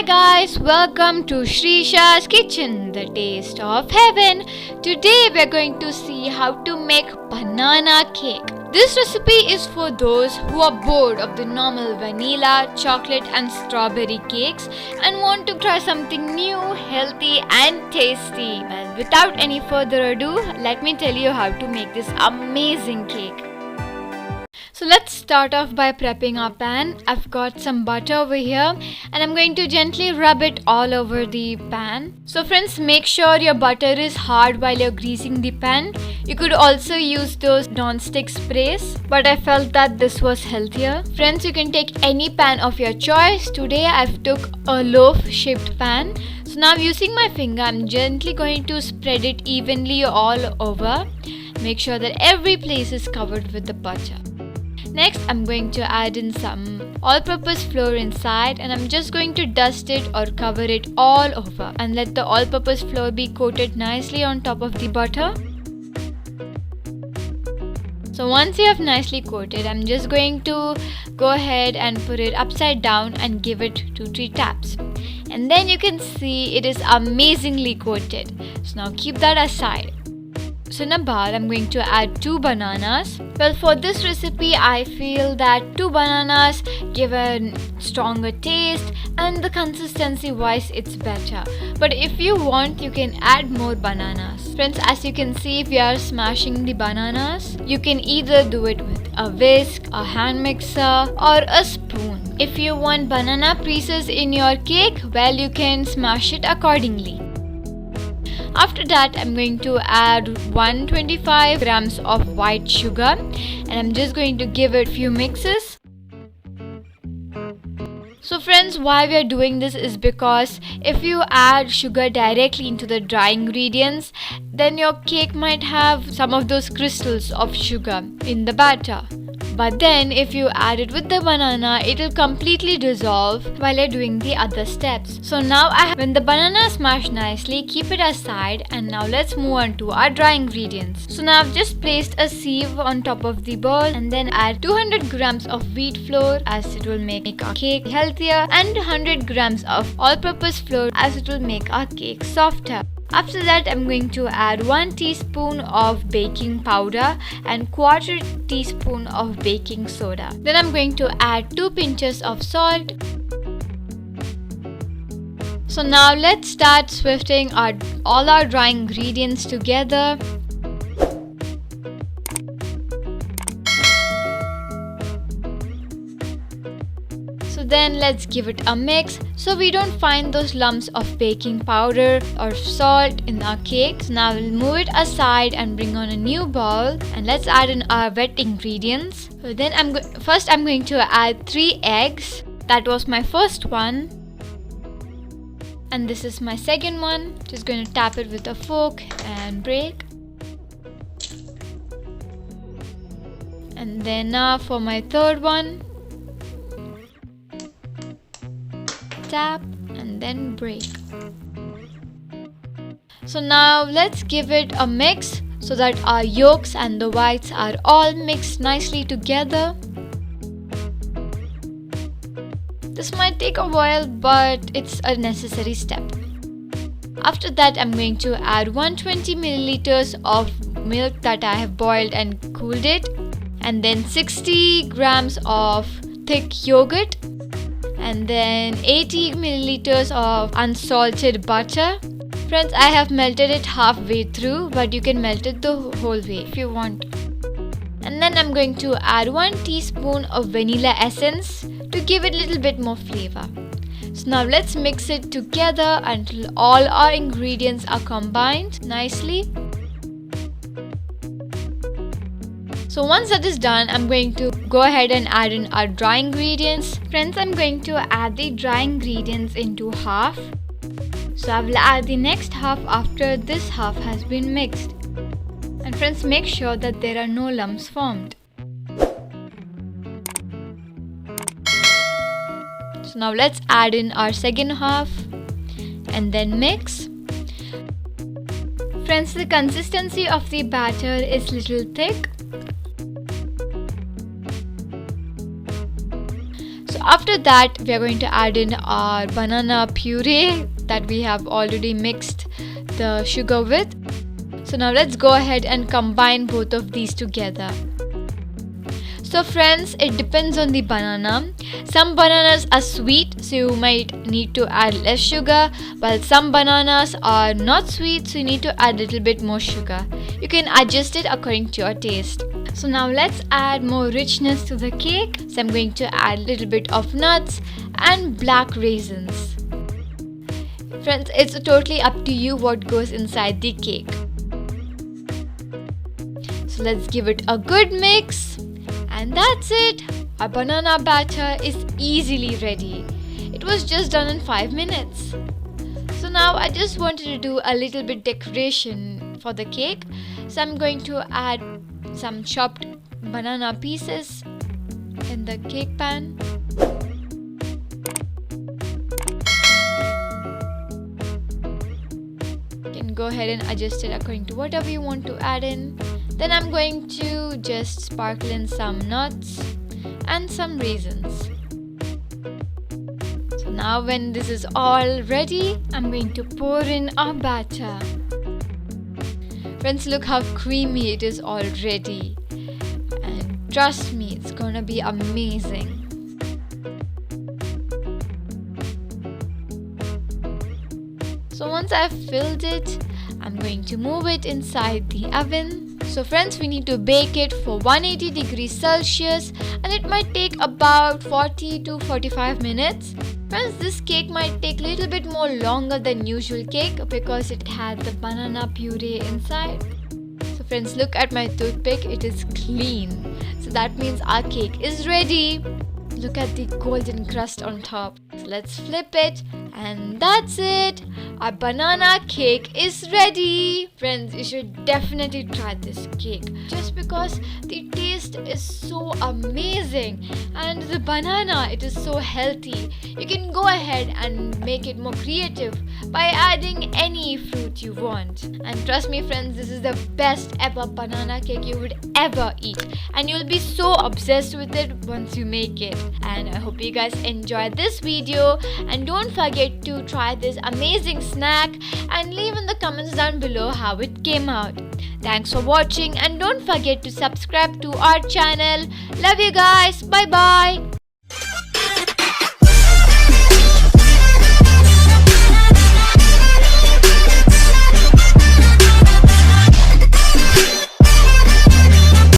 Hi guys, welcome to Shrisha's Kitchen, the taste of heaven. Today we're going to see how to make banana cake. This recipe is for those who are bored of the normal vanilla, chocolate and strawberry cakes and want to try something new, healthy and tasty. Well, without any further ado, let me tell you how to make this amazing cake. So let's start off by prepping our pan. I've got some butter over here and I'm going to gently rub it all over the pan. So friends, make sure your butter is hard while you're greasing the pan. You could also use those non-stick sprays, but I felt that this was healthier. Friends, you can take any pan of your choice. Today I've took a loaf shaped pan. So now using my finger, I'm gently going to spread it evenly all over. Make sure that every place is covered with the butter. Next, I'm going to add in some all-purpose flour inside and I'm just going to dust it or cover it all over and let the all-purpose flour be coated nicely on top of the butter. So once you have nicely coated, I'm just going to go ahead and put it upside down and give it 2-3 taps. And then you can see it is amazingly coated. So now keep that aside. So in a bowl, I'm going to add 2 bananas. Well, for this recipe, I feel that 2 bananas give a stronger taste and the consistency wise it's better. But if you want, you can add more bananas. Friends, as you can see, if you are smashing the bananas, you can either do it with a whisk, a hand mixer or a spoon. If you want banana pieces in your cake, well, you can smash it accordingly. After that, I'm going to add 125 grams of white sugar and I'm just going to give it a few mixes. So friends, why we are doing this is because if you add sugar directly into the dry ingredients, then your cake might have some of those crystals of sugar in the batter. But then if you add it with the banana, it will completely dissolve while you're doing the other steps. So now when the banana is smashed nicely, keep it aside and now let's move on to our dry ingredients. So now I've just placed a sieve on top of the bowl and then add 200 grams of wheat flour as it will make our cake healthier and 100 grams of all-purpose flour as it will make our cake softer. After that, I'm going to add 1 teaspoon of baking powder and 1/4 teaspoon of baking soda. Then I'm going to add 2 pinches of salt. So now let's start swifting all our dry ingredients together. So then let's give it a mix so we don't find those lumps of baking powder or salt in our cake. So now we'll move it aside and bring on a new bowl and let's add in our wet ingredients. So then I'm going to add 3 eggs. That was my first one. And this is my second one. Just going to tap it with a fork and break. And then now for my third one. Tap and then break. So now let's give it a mix so that our yolks and the whites are all mixed nicely together. This might take a while, but it's a necessary step. After that, I'm going to add 120 milliliters of milk that I have boiled and cooled it, and then 60 grams of thick yogurt, and then 80 milliliters of unsalted butter. Friends, I have melted it halfway through, but you can melt it the whole way if you want. And then I'm going to add 1 teaspoon of vanilla essence to give it a little bit more flavor. So now let's mix it together until all our ingredients are combined nicely. So once that is done, I'm going to go ahead and add in our dry ingredients. Friends, I'm going to add the dry ingredients into half. So I will add the next half after this half has been mixed. And friends, make sure that there are no lumps formed. So now let's add in our second half and then mix. Friends, the consistency of the batter is little thick. So after that, we are going to add in our banana puree that we have already mixed the sugar with. So now let's go ahead and combine both of these together. So friends, it depends on the banana. Some bananas are sweet, so you might need to add less sugar, while some bananas are not sweet, so you need to add a little bit more sugar. You can adjust it according to your taste. So now let's add more richness to the cake. So I'm going to add a little bit of nuts and black raisins. Friends, it's totally up to you what goes inside the cake. So let's give it a good mix. And that's it! Our banana batter is easily ready. It was just done in 5 minutes. So now I just wanted to do a little bit decoration for the cake. So I'm going to add some chopped banana pieces in the cake pan. You can go ahead and adjust it according to whatever you want to add in. Then I'm going to just sprinkle in some nuts and some raisins. So now when this is all ready, I'm going to pour in our batter. Friends, look how creamy it is already. And trust me, it's gonna be amazing. So once I've filled it, I'm going to move it inside the oven. So friends, we need to bake it for 180 degrees Celsius and it might take about 40 to 45 minutes. Friends, this cake might take a little bit more longer than usual cake because it had the banana puree inside. So friends, look at my toothpick, it is clean. So that means our cake is ready. Look at the golden crust on top. So let's flip it and that's it. Our banana cake is ready. Friends, you should definitely try this cake just because the taste is so amazing and the banana, it is so healthy. You can go ahead and make it more creative by adding any fruit you want. And trust me friends, this is the best ever banana cake you would ever eat and you'll be so obsessed with it once you make it. And I hope you guys enjoyed this video and don't forget to try this amazing snack and leave in the comments down below how it came out. Thanks for watching and don't forget to subscribe to our channel. Love you guys. Bye bye.